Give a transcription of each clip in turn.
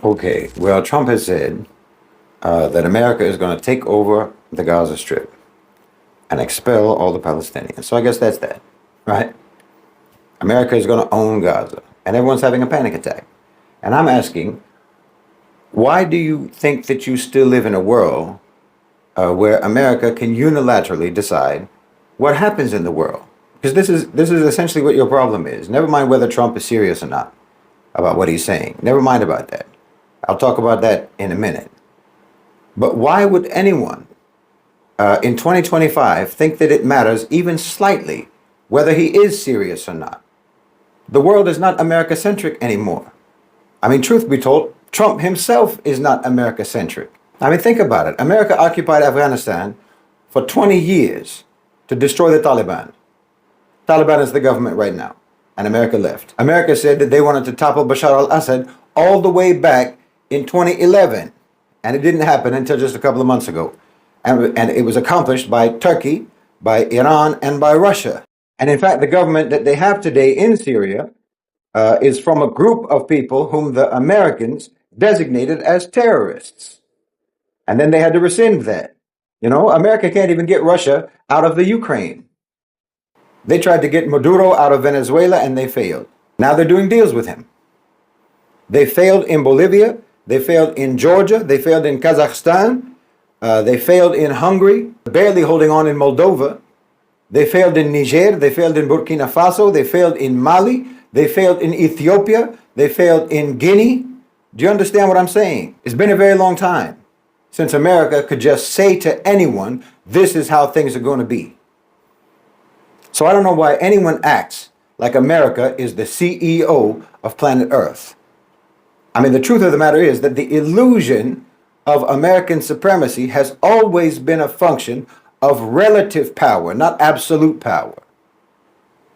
Okay, well, Trump has said that America is going to take over the Gaza Strip and expel all the Palestinians. So I guess that's that, right? America is going to own Gaza, and everyone's having a panic attack. And I'm asking, why do you think that you still live in a world where America can unilaterally decide what happens in the world? Because this is essentially what your problem is. Never mind whether Trump is serious or not about what he's saying. Never mind about that. I'll talk about that in a minute. But why would anyone in 2025 think that it matters even slightly whether he is serious or not? The world is not America-centric anymore. I mean, truth be told, Trump himself is not America-centric. I mean, think about it. America occupied Afghanistan for 20 years to destroy the Taliban. Taliban is the government right now, and America left. America said that they wanted to topple Bashar al-Assad all the way back in 2011, and it didn't happen until just a couple of months ago. And it was accomplished by Turkey, by Iran, and by Russia. And in fact, the government that they have today in Syria is from a group of people whom the Americans designated as terrorists. And then they had to rescind that. You know, America can't even get Russia out of the Ukraine. They tried to get Maduro out of Venezuela and they failed. Now they're doing deals with him. They failed in Bolivia. They failed in Georgia. They failed in Kazakhstan. They failed in Hungary, barely holding on in Moldova. They failed in Niger. They failed in Burkina Faso. They failed in Mali. They failed in Ethiopia. They failed in Guinea. Do you understand what I'm saying? It's been a very long time since America could just say to anyone, this is how things are going to be. So I don't know why anyone acts like America is the CEO of planet Earth. I mean, the truth of the matter is that the illusion of American supremacy has always been a function of relative power, not absolute power.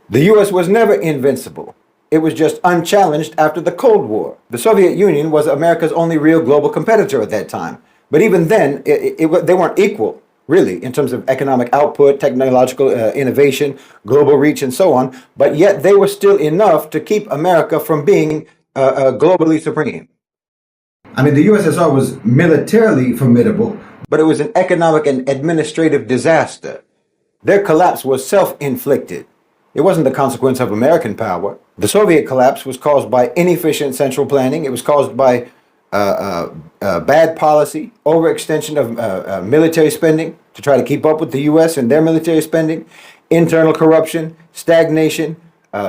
The US was never invincible. It was just unchallenged after the Cold War. The Soviet Union was America's only real global competitor at that time. But even then, they weren't equal, really, in terms of economic output, technological innovation, global reach, and so on. But yet they were still enough to keep America from being globally supreme. I mean, the USSR was militarily formidable, but it was an economic and administrative disaster. Their collapse was self-inflicted. It wasn't the consequence of American power. The Soviet collapse was caused by inefficient central planning. It was caused by bad policy, overextension of military spending to try to keep up with the U.S. and their military spending, internal corruption, stagnation,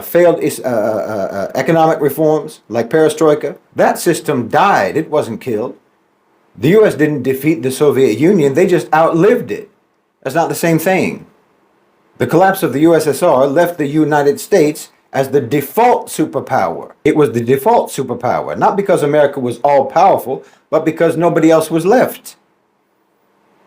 failed economic reforms like perestroika. That system died. It wasn't killed. The U.S. didn't defeat the Soviet Union. They just outlived it. That's not the same thing. The collapse of the USSR left the United States as the default superpower. It was the default superpower, not because America was all powerful, but because nobody else was left.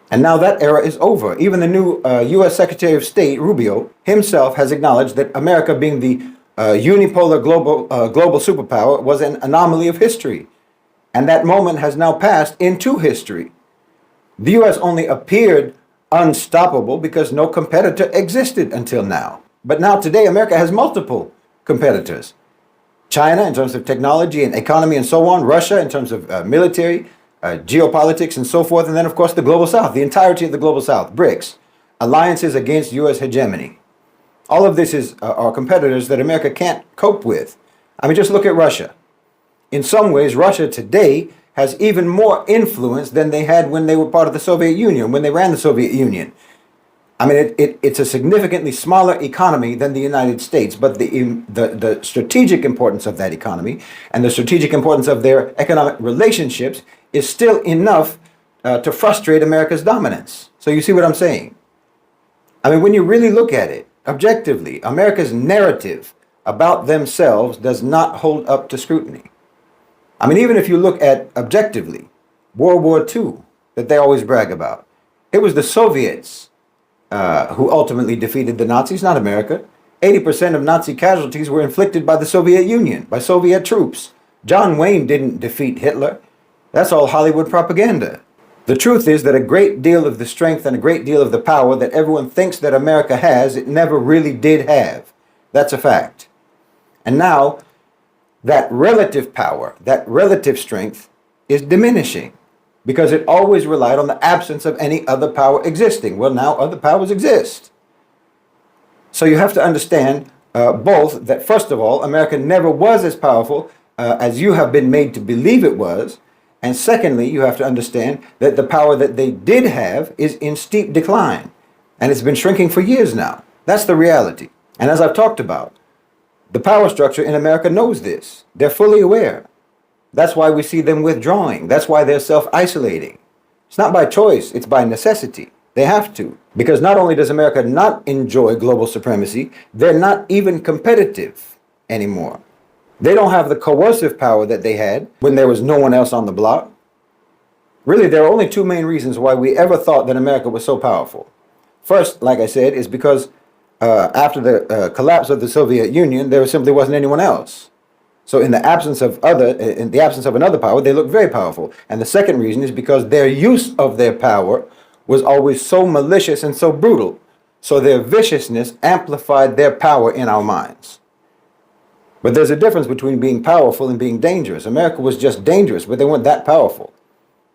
And now that era is over. Even the new U.S. Secretary of State, Rubio, himself has acknowledged that America being the unipolar global superpower was an anomaly of history. And that moment has now passed into history. The U.S. only appeared unstoppable because no competitor existed until now. But now today, America has multiple competitors. China in terms of technology and economy and so on, Russia in terms of military, geopolitics and so forth, and then of course the Global South, the entirety of the Global South, BRICS, alliances against U.S. hegemony. All of this are competitors that America can't cope with. I mean, just look at Russia. In some ways, Russia today has even more influence than they had when they were part of the Soviet Union, when they ran the Soviet Union. I mean, it's a significantly smaller economy than the United States, but the strategic importance of that economy and the strategic importance of their economic relationships is still enough to frustrate America's dominance. So you see what I'm saying? I mean, when you really look at it objectively, America's narrative about themselves does not hold up to scrutiny. I mean, even if you look at objectively, World War II that they always brag about, it was the Soviets who ultimately defeated the Nazis, not America. 80% of Nazi casualties were inflicted by the Soviet Union, by Soviet troops. John Wayne didn't defeat Hitler. That's all Hollywood propaganda. The truth is that a great deal of the strength and a great deal of the power that everyone thinks that America has, it never really did have. That's a fact. And now, that relative power, that relative strength, is diminishing because it always relied on the absence of any other power existing. Well, now other powers exist. So you have to understand both that, first of all, America never was as powerful as you have been made to believe it was. And secondly, you have to understand that the power that they did have is in steep decline. And it's been shrinking for years now. That's the reality. And as I've talked about, the power structure in America knows this. They're fully aware. That's why we see them withdrawing. That's why they're self-isolating. It's not by choice, it's by necessity. They have to. Because not only does America not enjoy global supremacy, they're not even competitive anymore. They don't have the coercive power that they had when there was no one else on the block. Really, there are only two main reasons why we ever thought that America was so powerful. First, like I said, is because after the collapse of the Soviet Union, there simply wasn't anyone else. So in the absence of another power, they looked very powerful. And the second reason is because their use of their power was always so malicious and so brutal. So their viciousness amplified their power in our minds. But there's a difference between being powerful and being dangerous. America was just dangerous, but they weren't that powerful.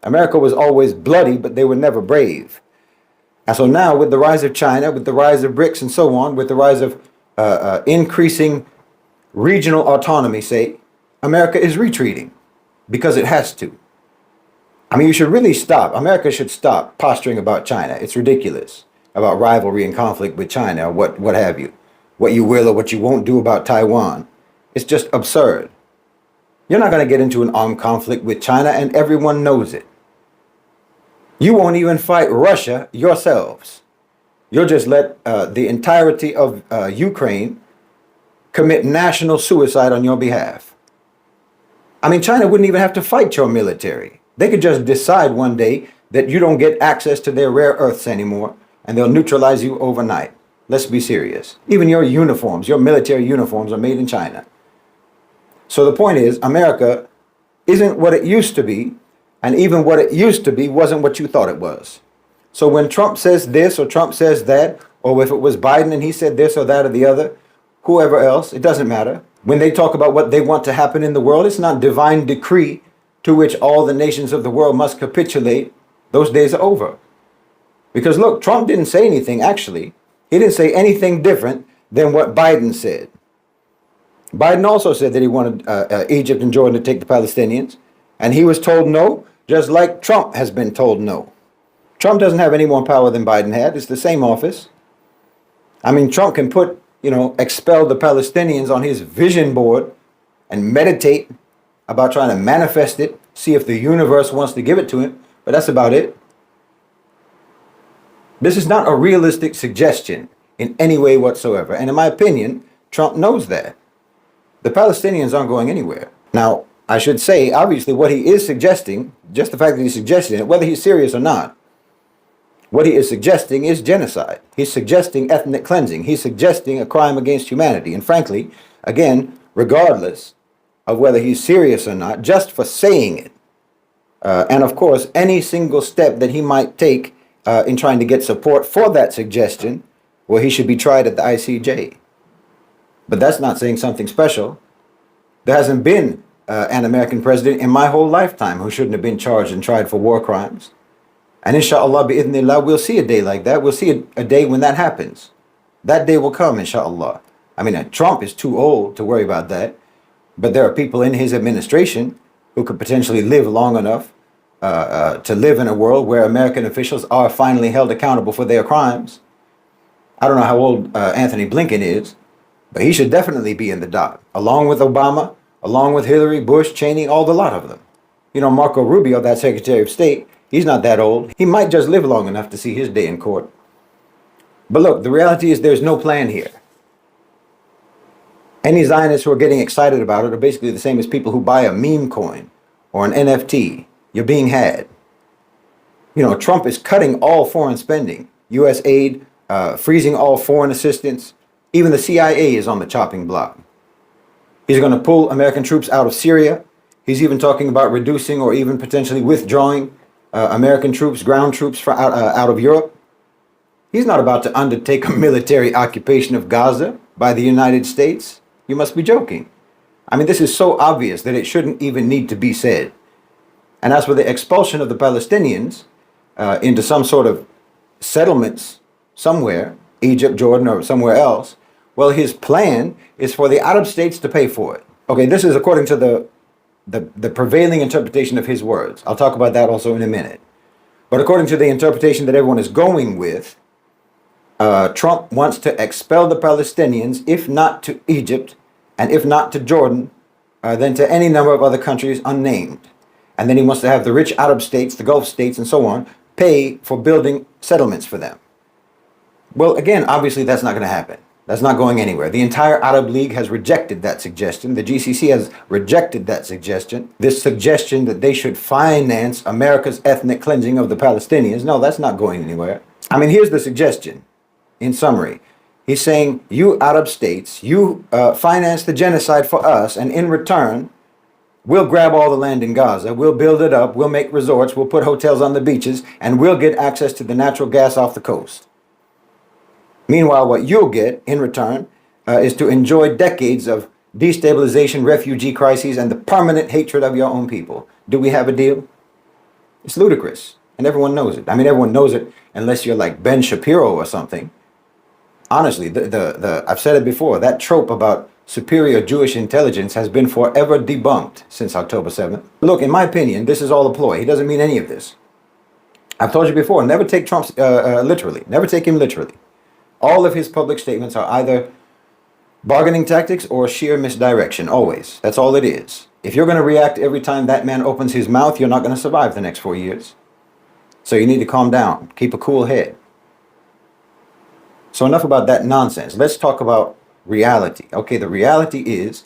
America was always bloody, but they were never brave. And so now with the rise of China, with the rise of BRICS and so on, with the rise of increasing regional autonomy, say, America is retreating because it has to. I mean, you should really stop. America should stop posturing about China. It's ridiculous about rivalry and conflict with China, or what have you. What you will or what you won't do about Taiwan. It's just absurd. You're not going to get into an armed conflict with China, and everyone knows it. You won't even fight Russia yourselves. You'll just let the entirety of Ukraine commit national suicide on your behalf. I mean, China wouldn't even have to fight your military. They could just decide one day that you don't get access to their rare earths anymore, and they'll neutralize you overnight. Let's be serious. Even your uniforms, your military uniforms, are made in China. So the point is, America isn't what it used to be, and even what it used to be wasn't what you thought it was. So when Trump says this or Trump says that, or if it was Biden and he said this or that or the other, whoever else, it doesn't matter. When they talk about what they want to happen in the world, it's not divine decree to which all the nations of the world must capitulate. Those days are over. Because look, Trump didn't say anything, actually. He didn't say anything different than what Biden said. Biden also said that he wanted Egypt and Jordan to take the Palestinians, and he was told no, just like Trump has been told no. Trump doesn't have any more power than Biden had. It's the same office. I mean, Trump can put, expel the Palestinians on his vision board and meditate about trying to manifest it, see if the universe wants to give it to him, but that's about it. This is not a realistic suggestion in any way whatsoever. And in my opinion, Trump knows that. The Palestinians aren't going anywhere. Now, I should say, obviously, what he is suggesting, just the fact that he's suggesting it, whether he's serious or not, what he is suggesting is genocide. He's suggesting ethnic cleansing. He's suggesting a crime against humanity. And frankly, again, regardless of whether he's serious or not, just for saying it, and of course, any single step that he might take in trying to get support for that suggestion, well, he should be tried at the ICJ. But that's not saying something special. There hasn't been an American president in my whole lifetime who shouldn't have been charged and tried for war crimes. And inshallah, bi'idhnillah, we'll see a day like that. We'll see a day when that happens. That day will come, inshallah. I mean, Trump is too old to worry about that. But there are people in his administration who could potentially live long enough to live in a world where American officials are finally held accountable for their crimes. I don't know how old Anthony Blinken is, but he should definitely be in the dock, along with Obama, along with Hillary, Bush, Cheney, all the lot of them. Marco Rubio, that Secretary of State, he's not that old. He might just live long enough to see his day in court. But look, the reality is there's no plan here. Any Zionists who are getting excited about it are basically the same as people who buy a meme coin or an NFT. You're being had. Trump is cutting all foreign spending, U.S. aid, freezing all foreign assistance. Even the CIA is on the chopping block. He's going to pull American troops out of Syria. He's even talking about reducing or even potentially withdrawing American troops, ground troops out of Europe. He's not about to undertake a military occupation of Gaza by the United States. You must be joking. I mean, this is so obvious that it shouldn't even need to be said. And as for the expulsion of the Palestinians into some sort of settlements somewhere, Egypt, Jordan, or somewhere else, well, his plan is for the Arab states to pay for it. Okay, this is according to the prevailing interpretation of his words. I'll talk about that also in a minute. But according to the interpretation that everyone is going with, Trump wants to expel the Palestinians, if not to Egypt, and if not to Jordan, then to any number of other countries unnamed. And then he wants to have the rich Arab states, the Gulf states, and so on, pay for building settlements for them. Well, again, obviously that's not going to happen. That's not going anywhere. The entire Arab League has rejected that suggestion. The GCC has rejected that suggestion. This suggestion that they should finance America's ethnic cleansing of the Palestinians. No, that's not going anywhere. I mean, here's the suggestion. In summary, he's saying, you Arab states, you finance the genocide for us, and in return, we'll grab all the land in Gaza, we'll build it up, we'll make resorts, we'll put hotels on the beaches, and we'll get access to the natural gas off the coast. Meanwhile, what you'll get in return is to enjoy decades of destabilization, refugee crises, and the permanent hatred of your own people. Do we have a deal? It's ludicrous, and everyone knows it. I mean, everyone knows it unless you're like Ben Shapiro or something. Honestly, I've said it before, that trope about superior Jewish intelligence has been forever debunked since October 7th. Look, in my opinion, this is all a ploy. He doesn't mean any of this. I've told you before, never take Trump literally. Never take him literally. All of his public statements are either bargaining tactics or sheer misdirection, always. That's all it is. If you're going to react every time that man opens his mouth, you're not going to survive the next 4 years. So you need to calm down, keep a cool head. So enough about that nonsense. Let's talk about reality. Okay, the reality is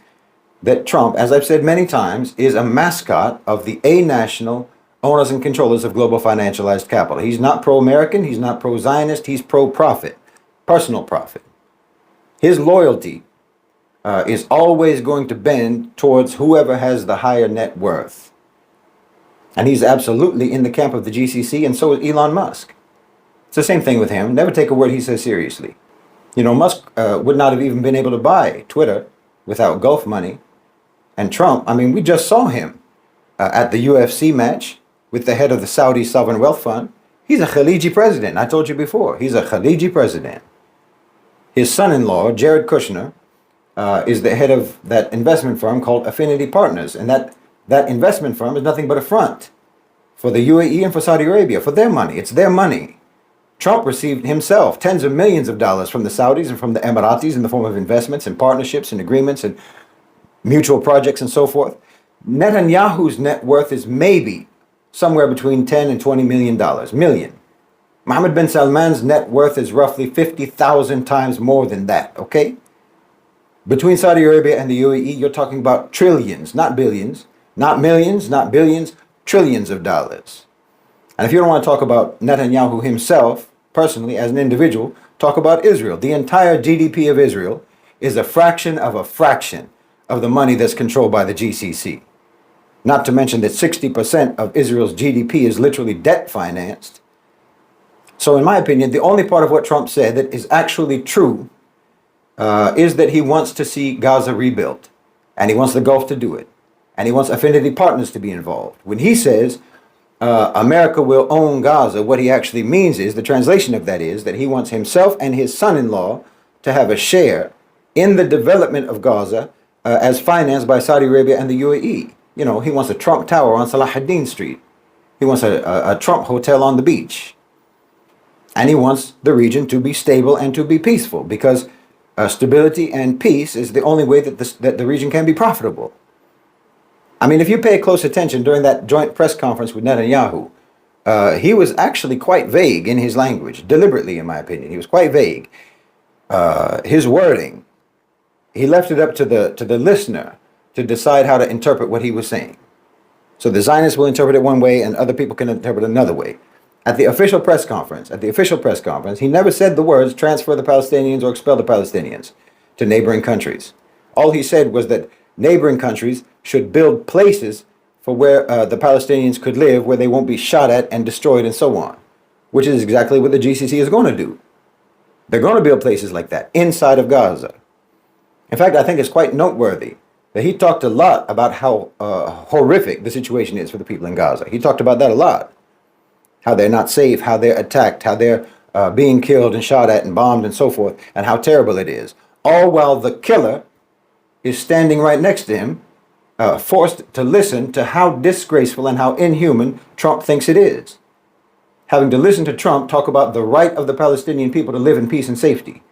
that Trump, as I've said many times, is a mascot of the a-national owners and controllers of global financialized capital. He's not pro-American, he's not pro-Zionist, he's pro-profit, personal profit. His loyalty is always going to bend towards whoever has the higher net worth. And he's absolutely in the camp of the GCC, and so is Elon Musk. It's the same thing with him. Never take a word he says seriously. You know, Musk would not have even been able to buy Twitter without Gulf money. And Trump, I mean, we just saw him at the UFC match with the head of the Saudi Sovereign Wealth Fund. He's a Khaliji president. I told you before. He's a Khaliji president. His son-in-law, Jared Kushner, is the head of that investment firm called Affinity Partners. And that investment firm is nothing but a front for the UAE and for Saudi Arabia, for their money. It's their money. Trump received himself tens of millions of dollars from the Saudis and from the Emiratis in the form of investments and partnerships and agreements and mutual projects and so forth. Netanyahu's net worth is maybe somewhere between 10 and 20 million dollars. Million. Mohammed bin Salman's net worth is roughly 50,000 times more than that, okay? Between Saudi Arabia and the UAE, you're talking about trillions, not billions, not millions, not billions, trillions of dollars. And if you don't want to talk about Netanyahu himself, personally, as an individual, talk about Israel. The entire GDP of Israel is a fraction of the money that's controlled by the GCC. Not to mention that 60% of Israel's GDP is literally debt financed. So in my opinion, the only part of what Trump said that is actually true is that he wants to see Gaza rebuilt. And he wants the Gulf to do it. And he wants affinity partners to be involved. When he says America will own Gaza, what he actually means is, the translation of that is, that he wants himself and his son-in-law to have a share in the development of Gaza as financed by Saudi Arabia and the UAE. You know, he wants a Trump Tower on Salahuddin Street. He wants a Trump hotel on the beach. And he wants the region to be stable and to be peaceful, because stability and peace is the only way that the region can be profitable. I mean, if you pay close attention during that joint press conference with Netanyahu, he was actually quite vague in his language, deliberately, in my opinion. He was quite vague. His wording, he left it up to the listener to decide how to interpret what he was saying. So the Zionists will interpret it one way and other people can interpret it another way. At the official press conference, he never said the words transfer the Palestinians or expel the Palestinians to neighboring countries. All he said was that neighboring countries should build places for where the Palestinians could live, where they won't be shot at and destroyed and so on, which is exactly what the GCC is going to do. They're going to build places like that inside of Gaza. In fact, I think it's quite noteworthy that he talked a lot about how horrific the situation is for the people in Gaza. He talked about that a lot. How they're not safe, how they're attacked, how they're being killed and shot at and bombed and so forth, and how terrible it is. All while the killer is standing right next to him, forced to listen to how disgraceful and how inhuman Trump thinks it is. Having to listen to Trump talk about the right of the Palestinian people to live in peace and safety.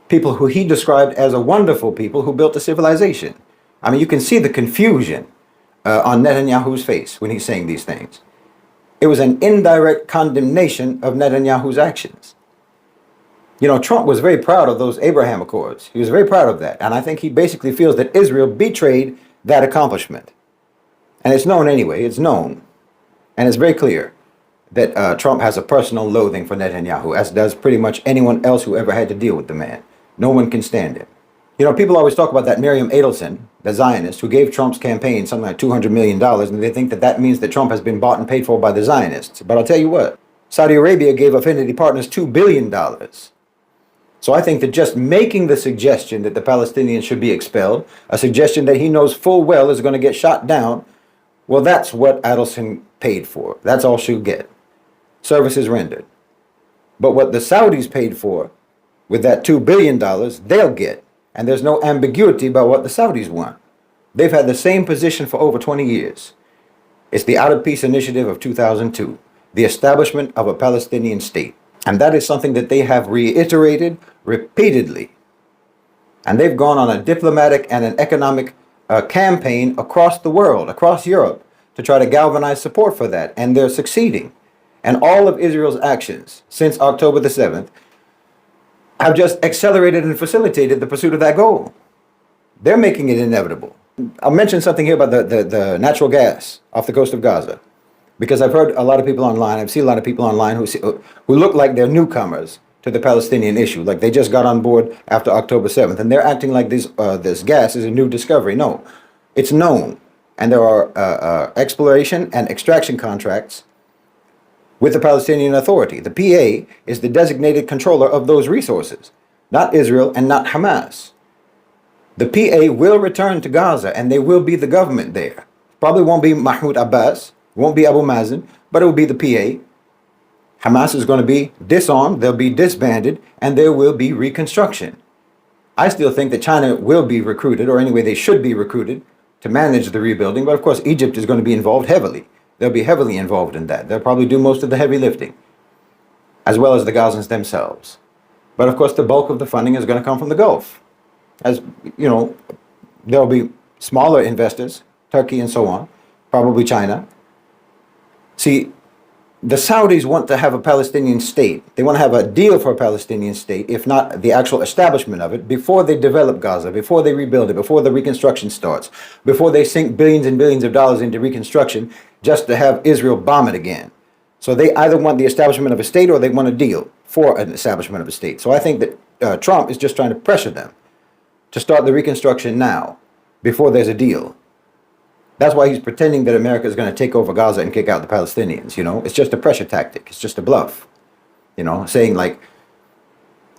People who he described as a wonderful people who built a civilization. I mean, you can see the confusion on Netanyahu's face when he's saying these things. It was an indirect condemnation of Netanyahu's actions. You know, Trump was very proud of those Abraham Accords. He was very proud of that. And I think he basically feels that Israel betrayed that accomplishment. And it's known anyway. It's known. And it's very clear that Trump has a personal loathing for Netanyahu, as does pretty much anyone else who ever had to deal with the man. No one can stand him. You know, people always talk about that Miriam Adelson, the Zionist, who gave Trump's campaign something like $200 million, and they think that that means that Trump has been bought and paid for by the Zionists. But I'll tell you what, Saudi Arabia gave Affinity Partners $2 billion. So I think that just making the suggestion that the Palestinians should be expelled, a suggestion that he knows full well is going to get shot down, well, that's what Adelson paid for. That's all she'll get. Services rendered. But what the Saudis paid for with that $2 billion, they'll get. And there's no ambiguity about what the Saudis want. They've had the same position for over 20 years. It's the Out of Peace Initiative of 2002, the establishment of a Palestinian state. And that is something that they have reiterated repeatedly. And they've gone on a diplomatic and an economic campaign across the world, across Europe, to try to galvanize support for that. And they're succeeding. And all of Israel's actions since October the 7th have just accelerated and facilitated the pursuit of that goal. They're making it inevitable. I'll mention something here about the natural gas off the coast of Gaza, because I've heard a lot of people online, I've seen a lot of people online who look like they're newcomers to the Palestinian issue, like they just got on board after October 7th, and they're acting like this gas is a new discovery. No, it's known, and there are exploration and extraction contracts with the Palestinian Authority. The PA is the designated controller of those resources, not Israel and not Hamas. The PA will return to Gaza and they will be the government there. Probably won't be Mahmoud Abbas, won't be Abu Mazen, but it will be the PA. Hamas is going to be disarmed, they'll be disbanded, and there will be reconstruction. I still think that China will be recruited, or anyway they should be recruited, to manage the rebuilding, but of course Egypt is going to be involved heavily. They'll be heavily involved in that. They'll probably do most of the heavy lifting, as well as the Gazans themselves. But of course, the bulk of the funding is going to come from the Gulf. As you know, there'll be smaller investors, Turkey and so on, probably China. See, the Saudis want to have a Palestinian state. They want to have a deal for a Palestinian state, if not the actual establishment of it, before they develop Gaza, before they rebuild it, before the reconstruction starts, before they sink billions and billions of dollars into reconstruction just to have Israel bomb it again. So they either want the establishment of a state or they want a deal for an establishment of a state. So I think that Trump is just trying to pressure them to start the reconstruction now, before there's a deal. That's why he's pretending that America is going to take over Gaza and kick out the Palestinians, you know? It's just a pressure tactic. It's just a bluff, you know, saying like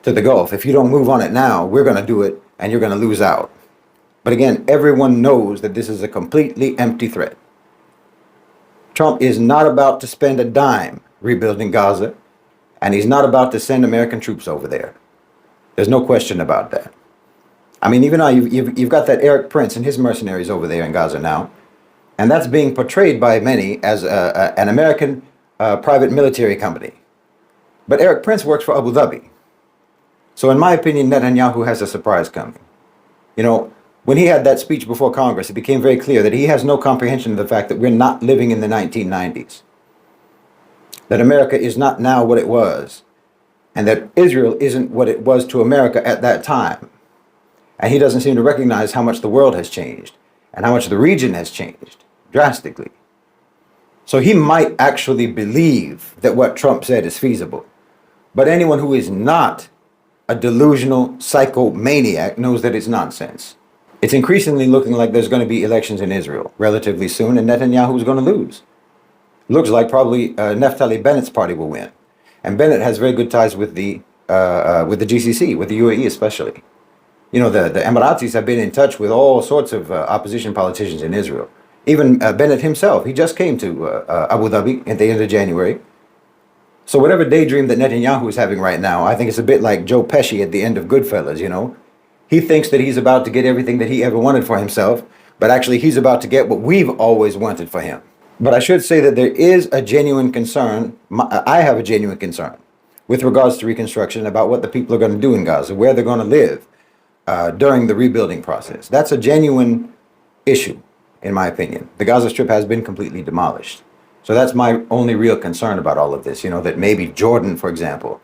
to the Gulf, if you don't move on it now, we're going to do it and you're going to lose out. But again, everyone knows that this is a completely empty threat. Trump is not about to spend a dime rebuilding Gaza, and he's not about to send American troops over there. There's no question about that. I mean, even now, you've got that Eric Prince and his mercenaries over there in Gaza now, and that's being portrayed by many as an American private military company. But Eric Prince works for Abu Dhabi. So in my opinion, Netanyahu has a surprise coming. You know, when he had that speech before Congress, it became very clear that he has no comprehension of the fact that we're not living in the 1990s. That America is not now what it was. And that Israel isn't what it was to America at that time. And he doesn't seem to recognize how much the world has changed and how much the region has changed drastically. So he might actually believe that what Trump said is feasible. But anyone who is not a delusional psychomaniac knows that it's nonsense. It's increasingly looking like there's going to be elections in Israel relatively soon, and Netanyahu is going to lose. Looks like probably Naftali Bennett's party will win. And Bennett has very good ties with the GCC, with the UAE especially. The Emiratis have been in touch with all sorts of opposition politicians in Israel. Even Bennett himself, he just came to Abu Dhabi at the end of January. So whatever daydream that Netanyahu is having right now, I think it's a bit like Joe Pesci at the end of Goodfellas. He thinks that he's about to get everything that he ever wanted for himself, but actually he's about to get what we've always wanted for him. But I should say that there is a genuine concern. I have a genuine concern with regards to reconstruction about what the people are going to do in Gaza, where they're going to live during the rebuilding process. That's a genuine issue, in my opinion. The Gaza Strip has been completely demolished. So that's my only real concern about all of this, that maybe Jordan, for example,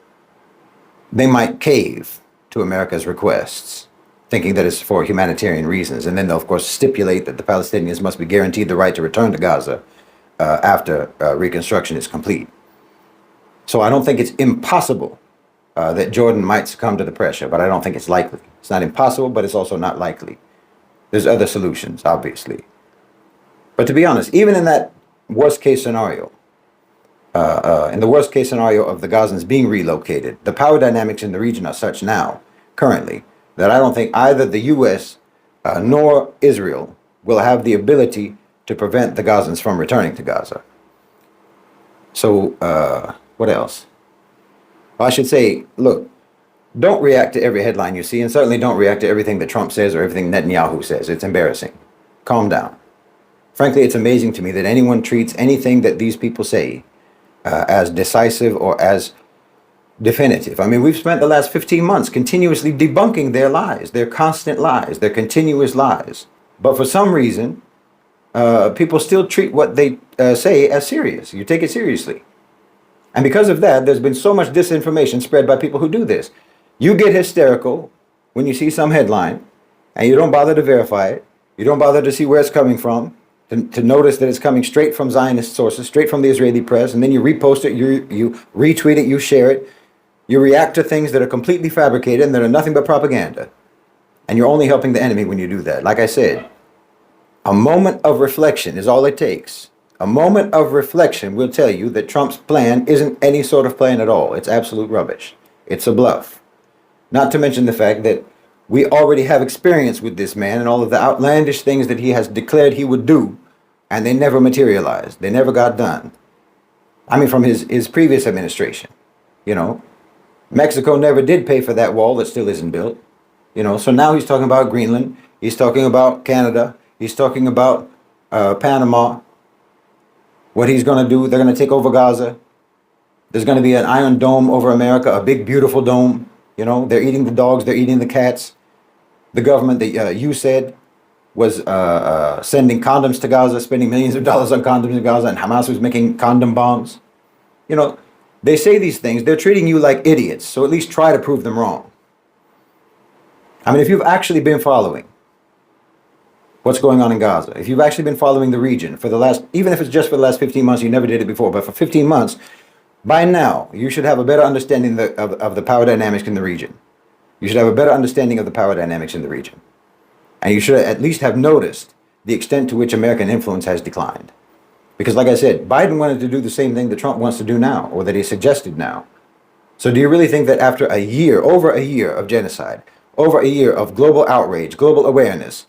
they might cave to America's requests, thinking that it's for humanitarian reasons. And then they'll, of course, stipulate that the Palestinians must be guaranteed the right to return to Gaza after reconstruction is complete. So I don't think it's impossible that Jordan might succumb to the pressure, but I don't think it's likely. It's not impossible, but it's also not likely. There's other solutions, obviously. But to be honest, even in that worst case scenario, in the worst case scenario of the Gazans being relocated, the power dynamics in the region are such now, currently, that I don't think either the U.S. Nor Israel will have the ability to prevent the Gazans from returning to Gaza. So, what else? Well, I should say, look, don't react to every headline you see, and certainly don't react to everything that Trump says or everything Netanyahu says. It's embarrassing. Calm down. Frankly, it's amazing to me that anyone treats anything that these people say as decisive or as definitive. I mean, we've spent the last 15 months continuously debunking their lies, their constant lies, their continuous lies. But for some reason, people still treat what they say as serious. You take it seriously. And because of that, there's been so much disinformation spread by people who do this. You get hysterical when you see some headline and you don't bother to verify it. You don't bother to see where it's coming from, to notice that it's coming straight from Zionist sources, straight from the Israeli press, and then you repost it, you retweet it, you share it. You react to things that are completely fabricated and that are nothing but propaganda. And you're only helping the enemy when you do that. Like I said, a moment of reflection is all it takes. A moment of reflection will tell you that Trump's plan isn't any sort of plan at all. It's absolute rubbish. It's a bluff. Not to mention the fact that we already have experience with this man and all of the outlandish things that he has declared he would do, and they never materialized. They never got done. I mean, from his previous administration, Mexico never did pay for that wall that still isn't built. So now he's talking about Greenland. He's talking about Canada. He's talking about Panama. What he's going to do, they're going to take over Gaza. There's going to be an iron dome over America, a big, beautiful dome. They're eating the dogs. They're eating the cats. The government that you said was sending condoms to Gaza, spending millions of dollars on condoms in Gaza, and Hamas was making condom bombs. They say these things. They're treating you like idiots. So at least try to prove them wrong. I mean, if you've actually been following what's going on in Gaza, if you've actually been following the region for the last, even if it's just for the last 15 months, you never did it before, but for 15 months, by now, you should have a better understanding of the power dynamics in the region. You should have a better understanding of the power dynamics in the region. And you should at least have noticed the extent to which American influence has declined. Because like I said, Biden wanted to do the same thing that Trump wants to do now, or that he suggested now. So do you really think that after over a year of genocide, over a year of global outrage, global awareness,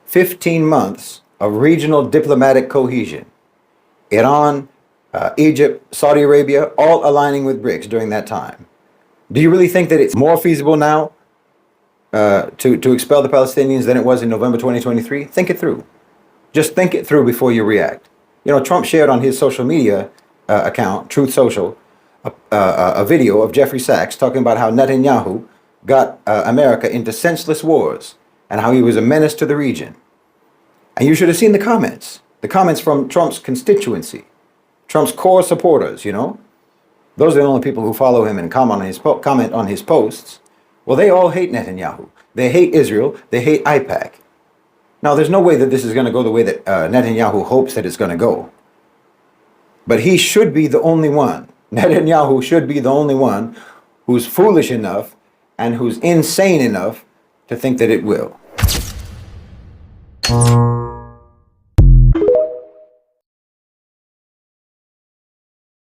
15 months of regional diplomatic cohesion, Iran, Egypt, Saudi Arabia, all aligning with BRICS during that time. Do you really think that it's more feasible now to expel the Palestinians than it was in November 2023? Think it through. Just think it through before you react. Trump shared on his social media account, Truth Social, a video of Jeffrey Sachs talking about how Netanyahu got America into senseless wars and how he was a menace to the region. And you should have seen the comments from Trump's constituency, Trump's core supporters, Those are the only people who follow him and comment on his posts. Well, they all hate Netanyahu. They hate Israel. They hate AIPAC. Now, there's no way that this is going to go the way that Netanyahu hopes that it's going to go. But he should be the only one. Netanyahu should be the only one who's foolish enough and who's insane enough to think that it will.